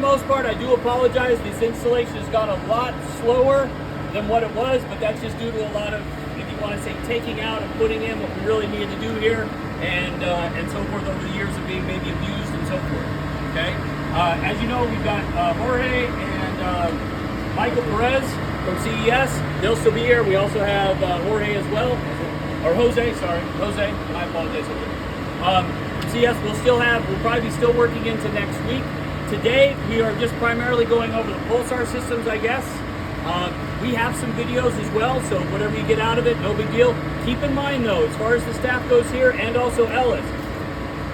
most part, I do apologize. This installation has gone a lot slower than what it was, but that's just due to a lot of, if you want to say, taking out and putting in what we really needed to do here, and so forth over the years of being maybe abused and so forth. Okay. As you know, we've got Jorge and Michael Perez from CES. They'll still be here. We also have Jorge as well, or Jose. Sorry, Jose. I apologize. CES we'll probably be still working into next week. Today we are just primarily going over the PULSAR systems, I guess. We have some videos as well, so whatever you get out of it, no big deal. Keep in mind though, as far as the staff goes here and also Ellis,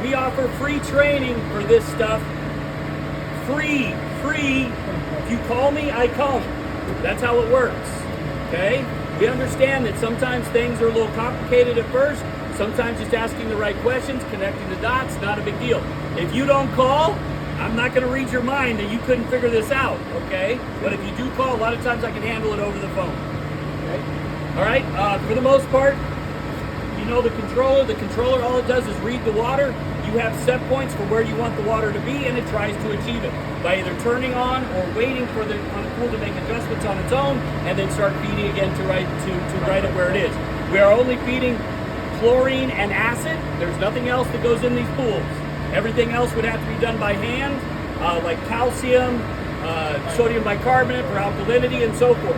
we offer free training for this stuff. Free. If you call me, I come. That's how it works. Okay? We understand that sometimes things are a little complicated at first. Sometimes just asking the right questions, connecting the dots, not a big deal. If you don't call, I'm not going to read your mind that you couldn't figure this out, okay? But if you do call, a lot of times I can handle it over the phone. Okay? All right, for the most part, you know the controller, all it does is read the water. You have set points for where you want the water to be, and it tries to achieve it by either turning on or waiting for the pool to make adjustments on its own, and then start feeding again to right it where it is. We are only feeding chlorine and acid. There's nothing else that goes in these pools. Everything else would have to be done by hand, like calcium, sodium bicarbonate for alkalinity, and so forth,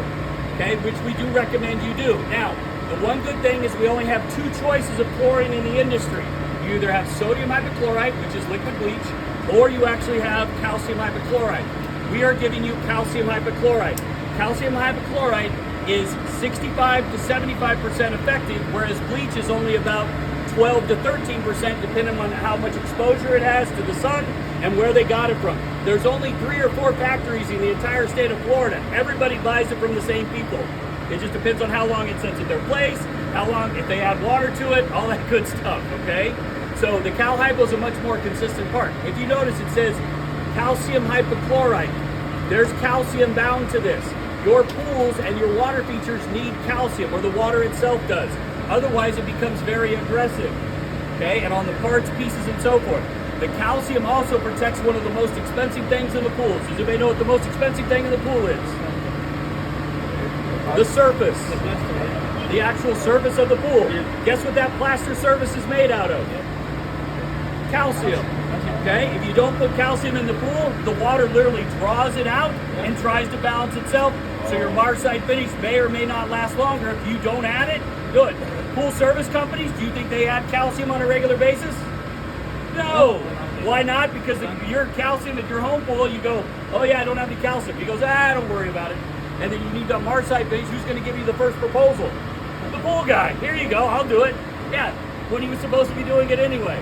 okay, which we do recommend you do. Now, the one good thing is we only have two choices of chlorine in the industry. You either have sodium hypochlorite, which is liquid bleach, or you actually have calcium hypochlorite. We are giving you calcium hypochlorite. Calcium hypochlorite is 65 to 75% effective, whereas bleach is only about 12 to 13%, depending on how much exposure it has to the sun and where they got it from. There's only 3 or 4 factories in the entire state of Florida. Everybody buys it from the same people. It just depends on how long it sits at their place, how long, if they add water to it, all that good stuff, okay? So the cal hypo is a much more consistent part. If you notice, it says calcium hypochlorite. There's calcium bound to this. Your pools and your water features need calcium, or the water itself does. Otherwise, it becomes very aggressive, okay? And on the parts, pieces, and so forth. The calcium also protects one of the most expensive things in the pools. Does anybody know what the most expensive thing in the pool is? The surface. The actual surface of the pool. Guess what that plaster surface is made out of? Calcium. Okay? If you don't put calcium in the pool, the water literally draws it out and tries to balance itself. So your Marside finish may or may not last longer. If you don't add it, good. Pool service companies, do you think they add calcium on a regular basis? No. Why not? Because if your calcium at your home pool, you go, oh yeah, I don't have any calcium. He goes, don't worry about it. And then you need the Marside finish. Who's going to give you the first proposal? The pool guy. Here you go. I'll do it. Yeah, when he was supposed to be doing it anyway.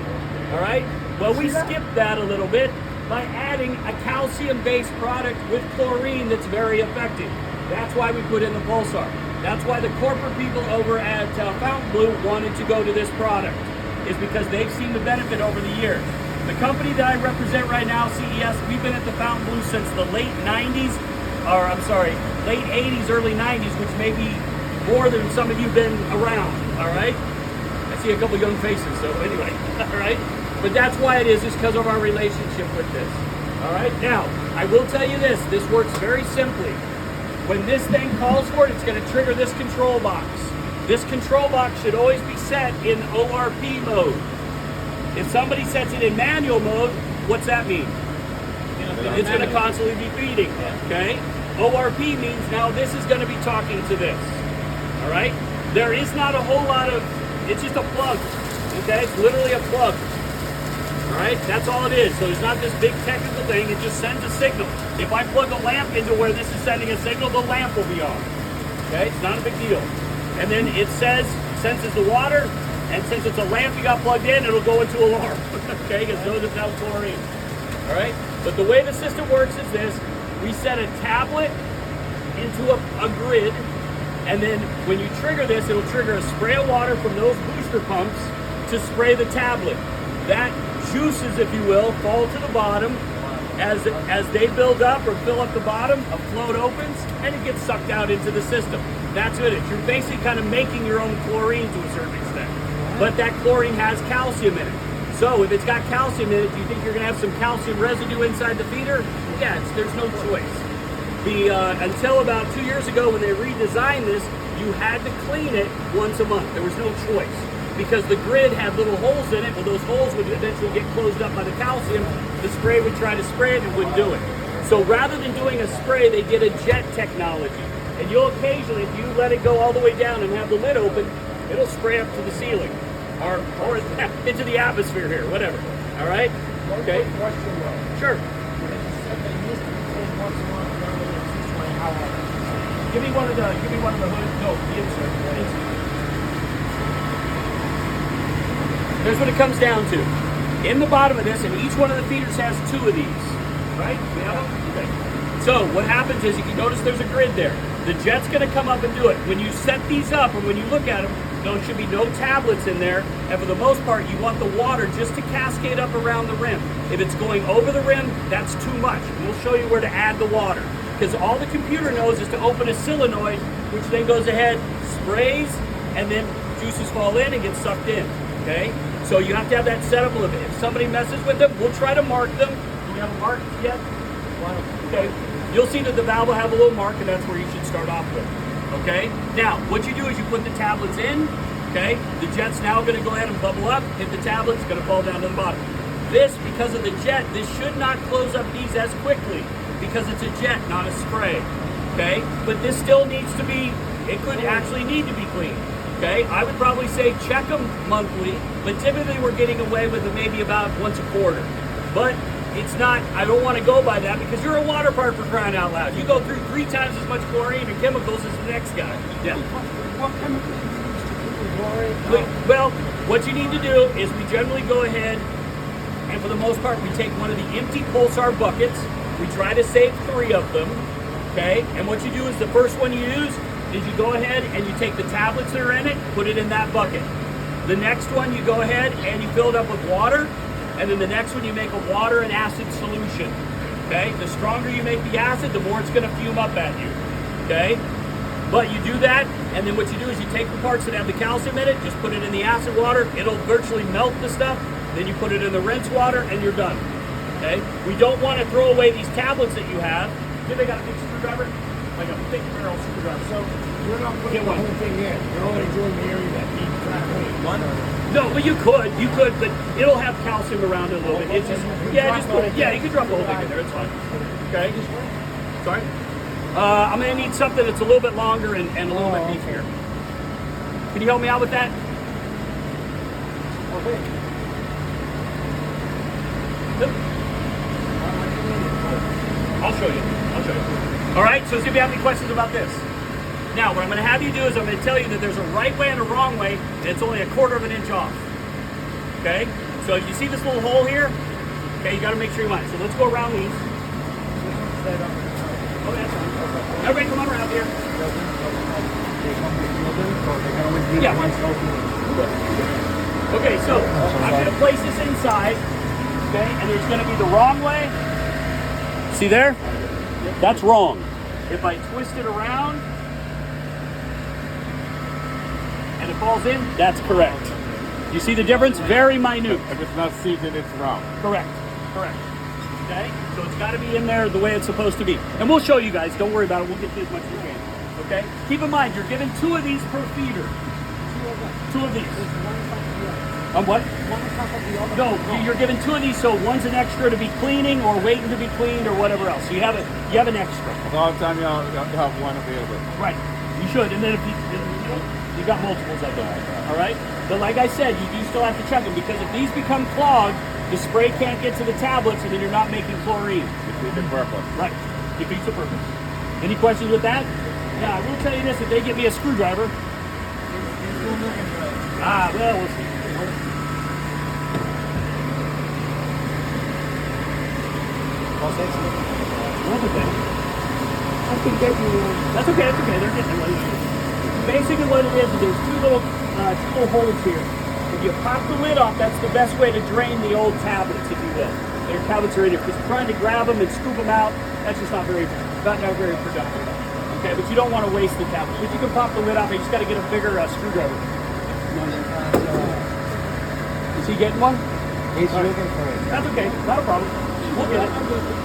All right? Well, we skipped that a little bit by adding a calcium-based product with chlorine that's very effective. That's why we put in the Pulsar. That's why the corporate people over at Fountain Blue wanted to go to this product, is because they've seen the benefit over the years. The company that I represent right now, CES, we've been at the Fountain Blue since the late 90s, or I'm sorry, late 80s, early 90s, which may be more than some of you been around, all right? I see a couple young faces, so anyway, all right? But that's why it is, just because of our relationship with this, all right? Now, I will tell you this works very simply. When this thing calls for it, it's going to trigger this control box. This control box should always be set in ORP mode. If somebody sets it in manual mode, what's that mean? It's going to constantly be feeding, okay? ORP means now this is going to be talking to this, all right? There is not a whole lot of, it's just a plug, okay? It's literally a plug. All right, that's all it is. So it's not this big technical thing. It just sends a signal. If I plug a lamp into where this is sending a signal, the lamp will be on. Okay, it's not a big deal. And then it senses the water, and since it's a lamp you got plugged in, it'll go into alarm. Okay, because it knows it's out chlorine. All right, but the way the system works is this: we set a tablet into a grid, and then when you trigger this, it'll trigger a spray of water from those booster pumps to spray the tablet. That juices, if you will, fall to the bottom. As they build up or fill up the bottom, a float opens and it gets sucked out into the system. That's what it is. You're basically kind of making your own chlorine to a certain extent. But that chlorine has calcium in it. So if it's got calcium in it, do you think you're going to have some calcium residue inside the feeder? Yeah, there's no choice. Until about 2 years ago when they redesigned this, you had to clean it once a month. There was no choice. Because the grid had little holes in it, well, those holes would eventually get closed up by the calcium. The spray would try to spray it and wouldn't do it. So rather than doing a spray, they did a jet technology. And you'll occasionally, if you let it go all the way down and have the lid open, it'll spray up to the ceiling or into the atmosphere here, whatever. All right? Okay. Question though. Sure. Give me one of the hoods. No, the insert. Here's what it comes down to. In the bottom of this, and each one of the feeders has 2 of these. Right? We have them? Okay. So what happens is, if you notice there's a grid there, the jet's going to come up and do it. When you set these up, and when you look at them, there should be no tablets in there. And for the most part, you want the water just to cascade up around the rim. If it's going over the rim, that's too much. And we'll show you where to add the water. Because all the computer knows is to open a solenoid, which then goes ahead, sprays, and then juices fall in and get sucked in. Okay? So you have to have that set up a little bit. If somebody messes with them, we'll try to mark them. Do we have a mark yet? Okay. You'll see that the valve will have a little mark, and that's where you should start off with. Okay? Now, what you do is you put the tablets in. Okay? The jet's now going to go ahead and bubble up, hit the tablets, it's going to fall down to the bottom. This, because of the jet, this should not close up these as quickly because it's a jet, not a spray. Okay? But this still needs to be, it could actually need to be cleaned. Okay, I would probably say check them monthly, but typically we're getting away with it maybe about once a quarter. But it's not, I don't want to go by that because you're a water park for crying out loud. You go through 3 times as much chlorine and chemicals as the next guy. Yeah. What chemicals do you use to chlorine? Well, what you need to do is we generally go ahead and for the most part we take one of the empty PULSAR buckets. We try to save 3 of them. Okay, and what you do is the first one you use is you go ahead and you take the tablets that are in it, put it in that bucket. The next one you go ahead and you fill it up with water, and then the next one you make a water and acid solution. Okay? The stronger you make the acid, the more it's going to fume up at you. Okay? But you do that, and then what you do is you take the parts that have the calcium in it, just put it in the acid water, it'll virtually melt the stuff, then you put it in the rinse water, and you're done. Okay? We don't want to throw away these tablets that you have. Here they got a big screwdriver. Like a thick barrel screwdriver. So you're not putting the whole thing in. You're only doing the area that needs flat one. No, but you could, but it'll have calcium around it a little bit. It's just, yeah, just put it. Yeah, you can drop the whole thing in there. It's fine. Okay. Sorry. I'm gonna need something that's a little bit longer and a little bit beefier. Can you help me out with that? Okay. Yep. I'll show you. All right, so see if you have any questions about this. Now, what I'm going to have you do is I'm going to tell you that there's a right way and a wrong way, and it's only 1/4 of an inch off. Okay? So you see this little hole here? Okay, you got to make sure you mind. So let's go around these. Oh, that's fine. Everybody come on around here. Yeah. Okay, so I'm going to place this inside. Okay, and there's going to be the wrong way. See there? That's wrong. If I twist it around and it falls in, that's correct. You see the difference? Very minute. If it's not seated, it's wrong. Correct. Okay? So it's got to be in there the way it's supposed to be. And we'll show you guys. Don't worry about it. We'll get to as much as we can. Okay? Keep in mind, you're given 2 of these per feeder. 2 of these. What? No, you're given 2 of these, so one's an extra to be cleaning or waiting to be cleaned or whatever else. So you have an extra. So all the time you have one available. Right. You should, and then if you got multiples of them. All right. But like I said, you do still have to check them because if these become clogged, the spray can't get to the tablets, and then you're not making chlorine. Defeats the purpose. Right. Defeats the purpose. Any questions with that? Yeah, I will tell you this: if they get me a screwdriver. Well, we'll see. That's okay. I can get you one. That's okay. They're getting one. Basically, what it is there's two little holes here. If you pop the lid off, that's the best way to drain the old tablets, if you will. Their tablets are in here. Because trying to grab them and scoop them out, that's just not very productive. Okay, but you don't want to waste the tablets. But you can pop the lid off. You just got to get a bigger screwdriver. Is he getting one? He's looking for it. That's okay. Not a problem. We'll get it.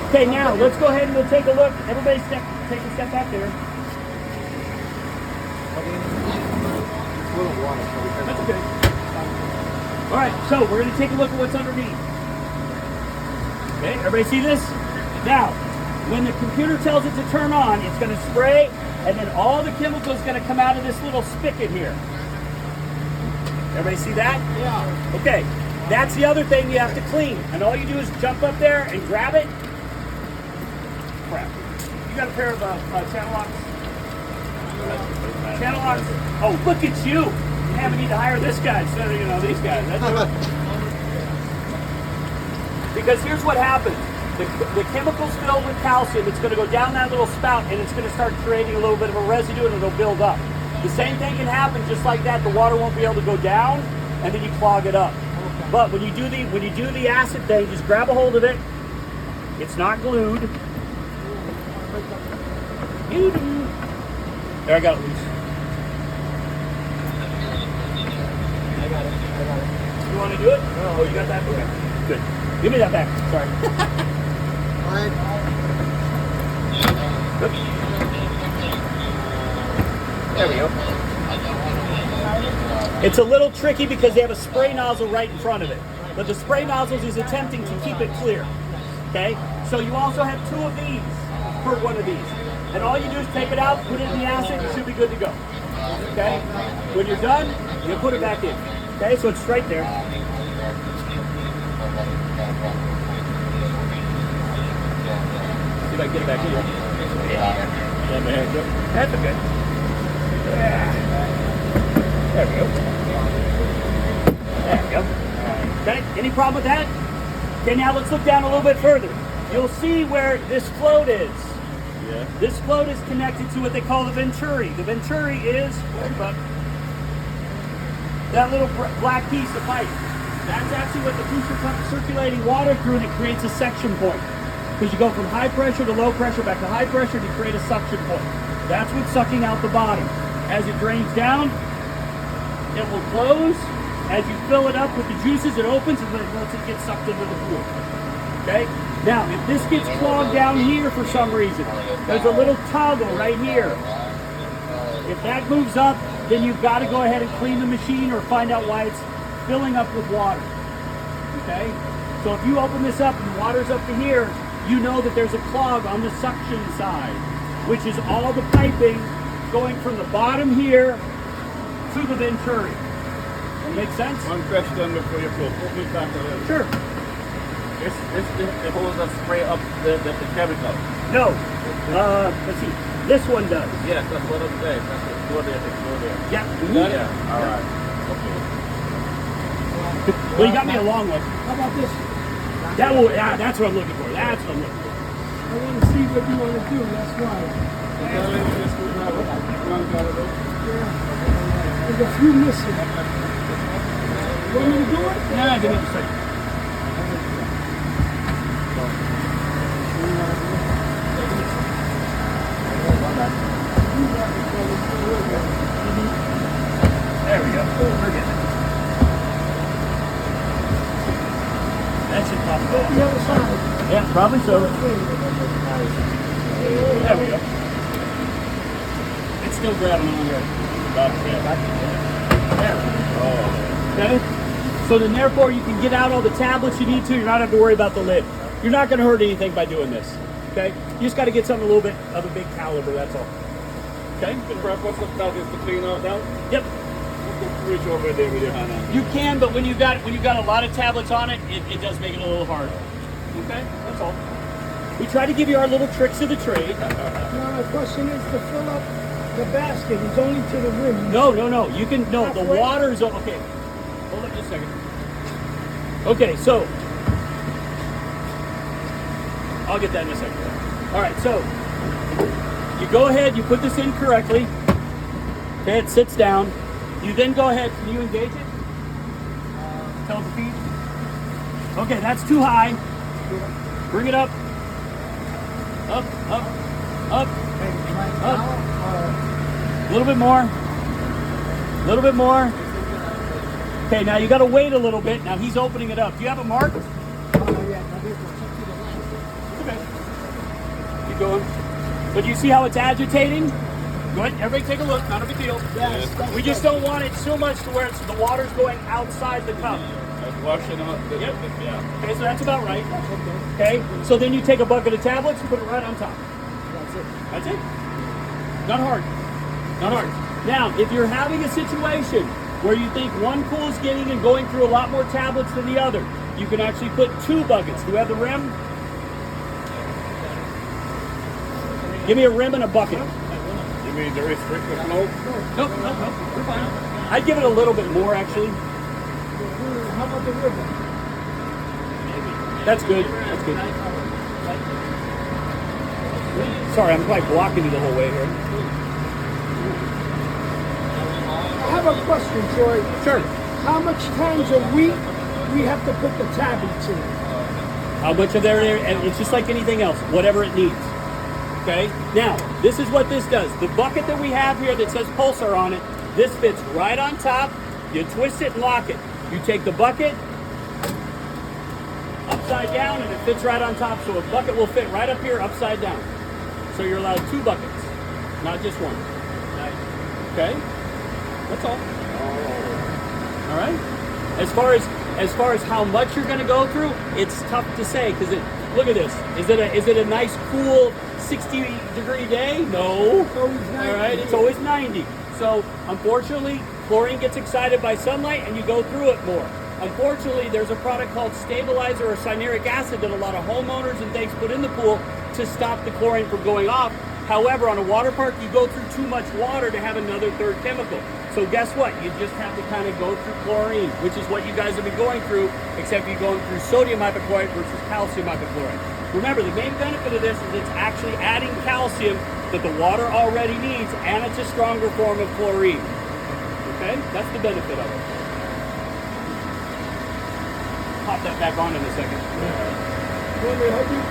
Okay, now let's go ahead and we'll take a look. Everybody take a step back there. That's okay. All right, so we're going to take a look at what's underneath. Okay, everybody see this? Now, when the computer tells it to turn on, it's going to spray, and then all the chemical is going to come out of this little spigot here. Everybody see that? Yeah. Okay, that's the other thing you have to clean. And all you do is jump up there and grab it. Crap. You got a pair of channel locks? Channel locks? Oh, look at you. You have need to hire this guy instead of, these guys. Because here's what happens. The chemical's filled with calcium. It's going to go down that little spout, and it's going to start creating a little bit of a residue, and it'll build up. The same thing can happen just like that. The water won't be able to go down, and then you clog it up. Okay. But when you do the acid thing, just grab a hold of it. It's not glued. There, I got it loose. I got it. You want to do it? Oh, you got that? Okay. Good. Give me that back. Sorry. All right. There we go. It's a little tricky because they have a spray nozzle right in front of it. But the spray nozzle is attempting to keep it clear. Okay? So you also have 2 of these per one of these. And all you do is take it out, put it in the acid, you should be good to go. Okay? When you're done, you put it back in. Okay? So it's right there. See if I can get it back in. That's okay. There we go. There we go. Okay, any problem with that? Okay, now let's look down a little bit further. You'll see where this float is. Yeah. This float is connected to what they call the venturi. The venturi is that little black piece of pipe. That's actually what the booster pump is circulating water through, and it creates a suction point. Because you go from high pressure to low pressure back to high pressure to create a suction point. That's what's sucking out the bottom. As it drains down, it will close. As you fill it up with the juices, it opens and then lets it get sucked into the pool. Okay? Now, if this gets clogged down here for some reason, there's a little toggle right here. If that moves up, then you've got to go ahead and clean the machine or find out why it's filling up with water. Okay? So if you open this up and the water's up to here, you know that there's a clog on the suction side, which is all the piping going from the bottom here to the venturi. Make sense? One question before you go. Put me back a little. Sure. Is the hose that spray up the chemical? No. Let's see. This one does. Yes, that's what I'm saying. That's what go there. Yeah. Yeah. All right. Okay. Well, you got me a long one. How about this? That will. Yeah, that's what I'm looking for. That's what I'm looking for. I want to see what you want to do. That's why. Yeah. There's a few missing. You want me to do it? Yeah, give me a second. There we go. We're getting it. That should pop it off. The other side. Yeah, probably so. There we go. It's still grabbing on here. There we go. Okay? So then therefore you can get out all the tablets you need to. You're not have to worry about the lid. You're not going to hurt anything by doing this. Okay? You just got to get something a little bit of a big caliber, that's all. Okay? The purpose of that is to clean out now? Yep. Reach over there with your hand on. You can, but when you've got a lot of tablets on it, it does make it a little harder. Okay? That's all. We try to give you our little tricks of the trade. Now my question is to fill up the basket. It's only to the rim. No. You can, no, the water's, okay. Hold up just a second. Okay, so, I'll get that in a second. All right, so, you go ahead, you put this in correctly. Okay, it sits down. You then go ahead, can you engage it? Tell the feet. Okay, that's too high. Bring it up. Up. A little bit more. Okay, now you got to wait a little bit. Now he's opening it up. Do you have it marked? going. But you see how it's agitating? Go ahead, everybody take a look, not a big deal. Yes. We just don't want it so much to where the water's going outside the cup. Like washing out the, Yep. yeah. Okay, so that's about right. Okay, so then you take a bucket of tablets and put it right on top. That's it. That's it. Not hard. Not hard. Now, if you're having a situation where you think one pool is getting and going through a lot more tablets than the other, you can actually put 2 buckets. Do you have the rim? Give me a rim and a bucket. You mean the restricted flow? Nope. We're fine. I'd give it a little bit more, actually. How about the river? That's good. That's good. Sorry, I'm quite blocking you the whole way here. I have a question, Troy. Sure. How much times a week we have to put the tablets in? How much of there? And it's just like anything else, whatever it needs. Okay. Now, this is what this does. The bucket that we have here that says Pulsar on it, this fits right on top. You twist it and lock it. You take the bucket upside down, and it fits right on top. So a bucket will fit right up here, upside down. So you're allowed 2 buckets, not just one. Okay. That's all. All right. As far as how much you're going to go through, it's tough to say because look at this. Is it a nice cool 60-degree day? No. It's always 90. All right. It's always 90. So unfortunately, chlorine gets excited by sunlight, and you go through it more. Unfortunately, there's a product called stabilizer or cyanuric acid that a lot of homeowners and things put in the pool to stop the chlorine from going off. However, on a water park, you go through too much water to have another third chemical. So guess what? You just have to kind of go through chlorine, which is what you guys have been going through, except you're going through sodium hypochlorite versus calcium hypochlorite. Remember, the main benefit of this is it's actually adding calcium that the water already needs, and it's a stronger form of chlorine. Okay? That's the benefit of it. Pop that back on in a second. Want me to help you?